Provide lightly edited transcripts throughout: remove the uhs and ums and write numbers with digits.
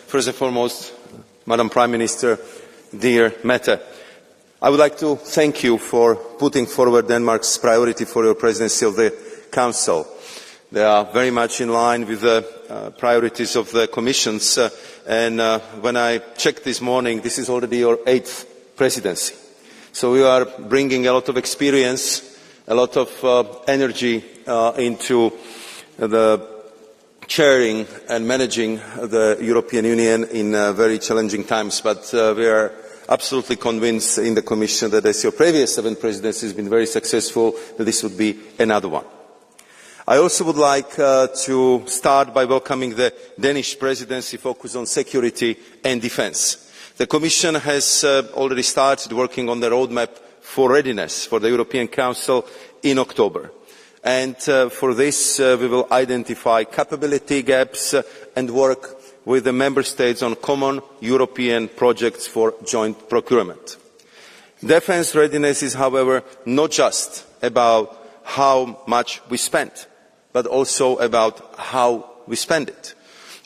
First and foremost, Madam Prime Minister, dear Mette, I would like to thank you for putting forward Denmark's priority for your presidency of the Council. They are very much in line with the priorities of the Commission's, and when I checked this morning, this is already your 8th presidency. So you are bringing a lot of experience, a lot of energy into the chairing and managing the European Union in very challenging times, but we are absolutely convinced in the Commission that as your previous 7 presidencies have been very successful, that this would be another one. I also would like to start by welcoming the Danish presidency focus on security and defence. The Commission has already started working on the roadmap for readiness for the European Council in October. And for this, we will identify capability gaps and work with the Member States on common European projects for joint procurement. Defence readiness is, however, not just about how much we spend, but also about how we spend it.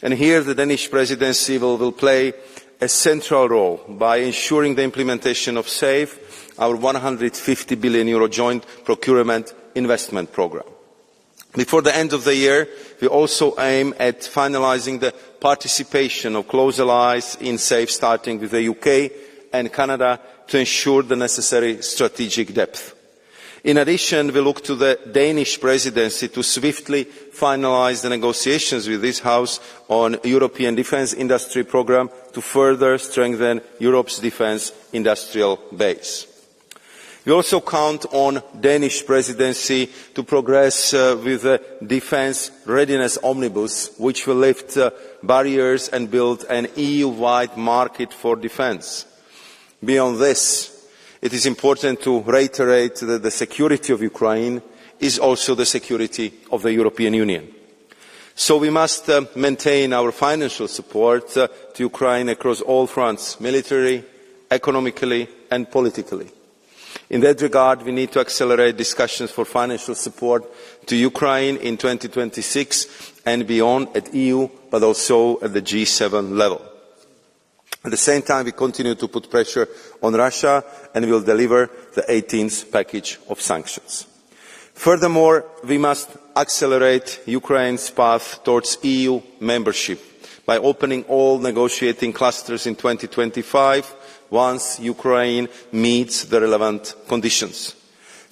And here the Danish presidency will play a central role by ensuring the implementation of SAFE, our €150 billion joint procurement investment programme. Before the end of the year, we also aim at finalising the participation of close allies in SAFE, starting with the UK and Canada, to ensure the necessary strategic depth. In addition, we look to the Danish presidency to swiftly finalise the negotiations with this House on the European Defence Industry Programme to further strengthen Europe's defence industrial base. We also count on the Danish presidency to progress with the Defence Readiness Omnibus, which will lift barriers and build an EU-wide market for defence. Beyond this, it is important to reiterate that the security of Ukraine is also the security of the European Union. So we must maintain our financial support to Ukraine across all fronts, military, economically and politically. In that regard, we need to accelerate discussions for financial support to Ukraine in 2026 and beyond at EU, but also at the G7 level. At the same time, we continue to put pressure on Russia and will deliver the 18th package of sanctions. Furthermore, we must accelerate Ukraine's path towards EU membership by opening all negotiating clusters in 2025 once Ukraine meets the relevant conditions.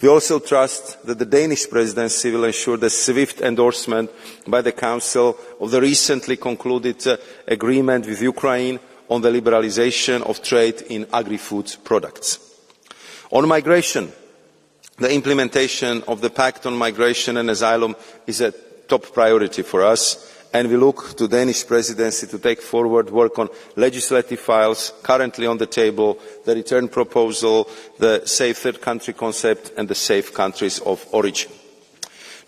We also trust that the Danish presidency will ensure the swift endorsement by the Council of the recently concluded agreement with Ukraine on the liberalisation of trade in agri-food products. On migration, the implementation of the Pact on Migration and Asylum is a top priority for us, and we look to the Danish presidency to take forward work on legislative files currently on the table, the return proposal, the safe third country concept and the safe countries of origin.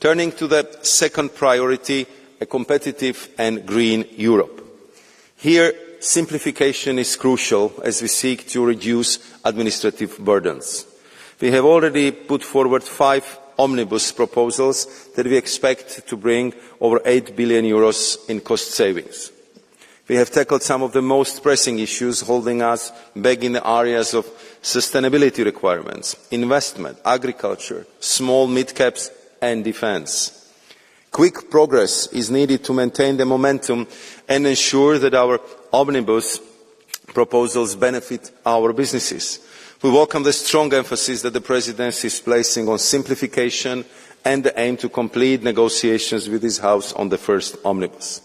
Turning to the second priority, a competitive and green Europe. Here, simplification is crucial as we seek to reduce administrative burdens. We have already put forward 5 omnibus proposals that we expect to bring over €8 billion in cost savings. We have tackled some of the most pressing issues holding us back in the areas of sustainability requirements, investment, agriculture, small mid-caps and defence. Quick progress is needed to maintain the momentum and ensure that our omnibus proposals benefit our businesses. We welcome the strong emphasis that the Presidency is placing on simplification and the aim to complete negotiations with this House on the first omnibus.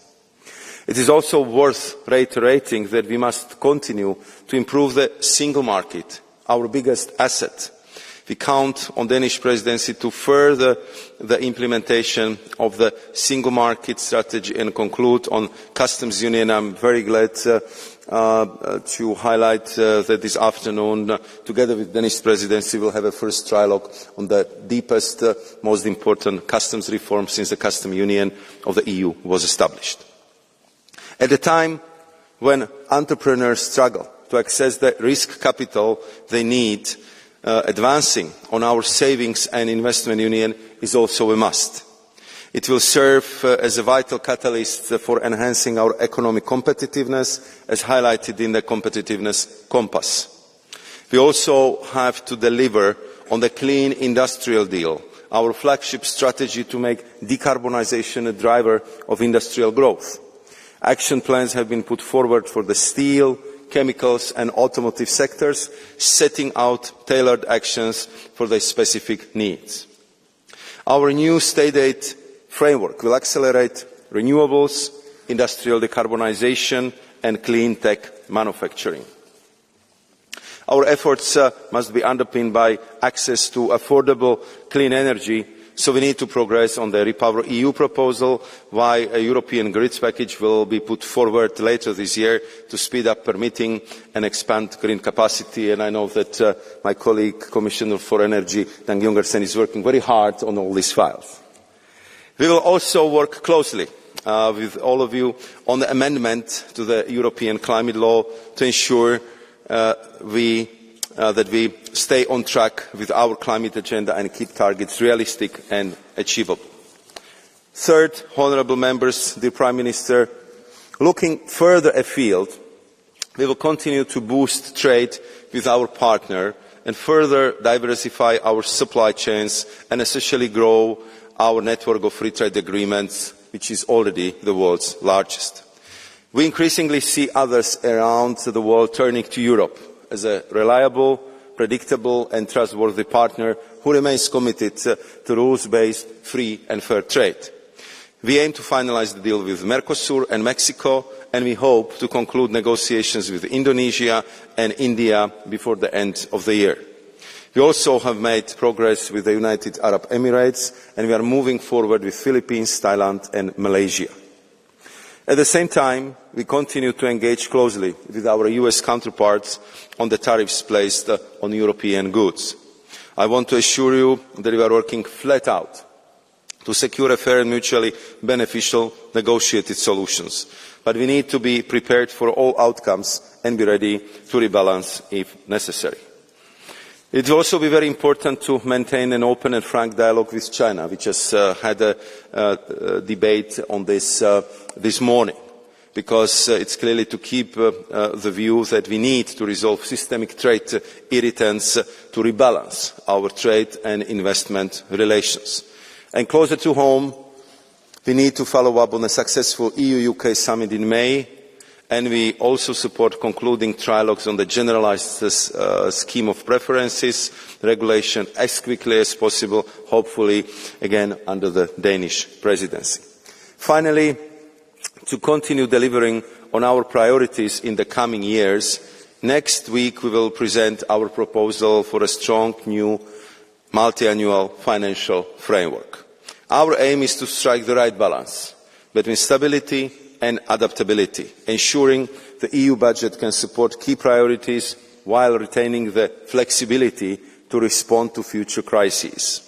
It is also worth reiterating that we must continue to improve the single market, our biggest asset. We count on the Danish Presidency to further the implementation of the single market strategy and conclude on customs union. I am very glad to highlight that this afternoon, together with the Danish Presidency, we will have a first trilogue on the deepest, most important customs reform since the customs union of the EU was established. At a time when entrepreneurs struggle to access the risk capital they need, advancing on our savings and investment union is also a must. It will serve as a vital catalyst for enhancing our economic competitiveness, as highlighted in the Competitiveness Compass. We also have to deliver on the Clean Industrial Deal, our flagship strategy to make decarbonisation a driver of industrial growth. Action plans have been put forward for the steel, chemicals and automotive sectors, setting out tailored actions for their specific needs. Our new state aid framework will accelerate renewables, industrial decarbonisation and clean tech manufacturing. Our efforts must be underpinned by access to affordable clean energy, so we need to progress on the Repower EU proposal, while a European grids package will be put forward later this year to speed up permitting and expand green capacity. And I know that my colleague, Commissioner for Energy, Dan Jungersen, is working very hard on all these files. We will also work closely with all of you on the amendment to the European climate law to ensure that we stay on track with our climate agenda and keep targets realistic and achievable. Third, honourable members, dear Prime Minister, looking further afield, we will continue to boost trade with our partner and further diversify our supply chains and essentially grow our network of free trade agreements, which is already the world's largest. We increasingly see others around the world turning to Europe as a reliable, predictable and trustworthy partner who remains committed to rules-based, free and fair trade. We aim to finalise the deal with Mercosur and Mexico, and we hope to conclude negotiations with Indonesia and India before the end of the year. We also have made progress with the United Arab Emirates, and we are moving forward with Philippines, Thailand and Malaysia. At the same time, we continue to engage closely with our US counterparts on the tariffs placed on European goods. I want to assure you that we are working flat out to secure a fair and mutually beneficial negotiated solutions. But we need to be prepared for all outcomes and be ready to rebalance if necessary. It will also be very important to maintain an open and frank dialogue with China, which has had a debate on this this morning, because it's clearly to keep the view that we need to resolve systemic trade irritants to rebalance our trade and investment relations. And closer to home, we need to follow up on a successful EU-UK summit in May, and we also support concluding trilogues on the generalised scheme of preferences regulation as quickly as possible, hopefully again under the Danish presidency. Finally, to continue delivering on our priorities in the coming years, next week we will present our proposal for a strong new multiannual financial framework. Our aim is to strike the right balance between stability and adaptability, ensuring the EU budget can support key priorities while retaining the flexibility to respond to future crises.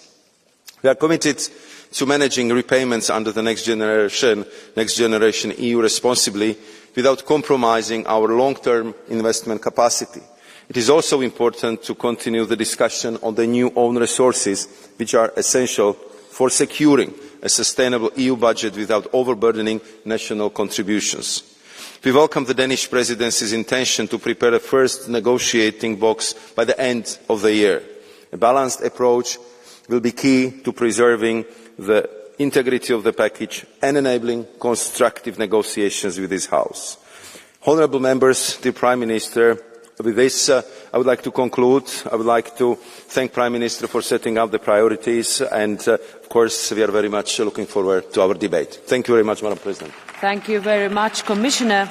We are committed to managing repayments under the Next Generation EU responsibly without compromising our long-term investment capacity. It is also important to continue the discussion on the new own resources, which are essential for securing a sustainable EU budget without overburdening national contributions. We welcome the Danish Presidency's intention to prepare a first negotiating box by the end of the year. A balanced approach will be key to preserving the integrity of the package and enabling constructive negotiations with this House. Honourable members, dear Prime Minister, with this I would like to conclude. I would like to thank Prime Minister for setting out the priorities, and of course we are very much looking forward to our debate. Thank you very much, Madam President. Thank you very much, Commissioner.